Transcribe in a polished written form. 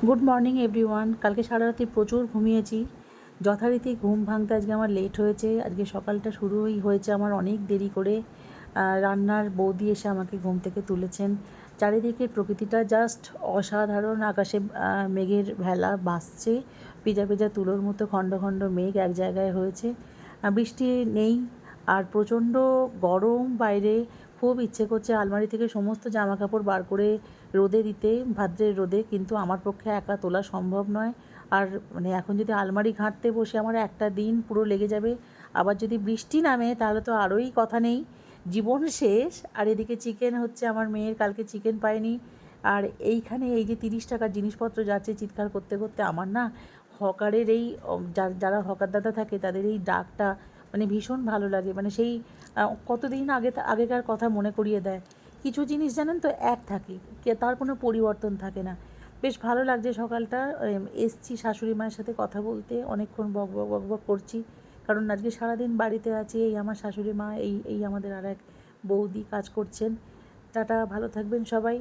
Good morning everyone. কালকে সারা রাতে প্রচুর ঘুমিয়েছি। যথারীতি ঘুম ভাঙতে আজকে আমার লেট হয়েছে। আজকে সকালটা শুরুই হয়েছে আমার অনেক দেরি করে। রান্নার বৌদি এসে আমাকে ঘুম থেকে তুলেছেন। চারিদিকের প্রকৃতিটা জাস্ট অসাধারণ। আকাশে মেঘের ভেলা ভাসছে, পেঁজা পেঁজা তুলোর মতো খণ্ড খণ্ড মেঘ এক জায়গায় হয়েছে। বৃষ্টি নেই আর প্রচণ্ড গরম বাইরে। খুব ইচ্ছে করছে আলমারি থেকে সমস্ত জামা কাপড় বার করে রোদে দিতে, ভাদ্রের রোদে, কিন্তু আমার পক্ষে একা তোলা সম্ভব নয়। আর মানে এখন যদি আলমারি ঘাঁটতে বসে আমার একটা দিন পুরো লেগে যাবে। আবার যদি বৃষ্টি নামে তাহলে তো আরোই কথা নেই, জীবন শেষ। আর এদিকে চিকেন হচ্ছে, আমার মেয়ের কালকে চিকেন পায়নি। আর এইখানে এই যে 30 টাকার জিনিসপত্র যাচ্ছে চিৎকার করতে করতে, আমার না হকারের এই যারা হকার দাদা থাকে তাদের এই ডাকটা মানে ভীষণ ভালো লাগে। মানে সেই কতদিন আগেকার কথা মনে করিয়ে দেয়। কিছু জিনিস জানেন তো এক থাকে, তার কোনো পরিবর্তন থাকে না। বেশ ভালো লাগছে সকালটা। এসছি শাশুড়ি মায়ের সাথে কথা বলতে, অনেকক্ষণ বক বক বক বক করছি, কারণ আজকে সারাদিন বাড়িতে আছি। এই আমার শাশুড়ি মা, এই আমাদের আর এক বৌদি কাজ করছেন। টাটা, ভালো থাকবেন সবাই।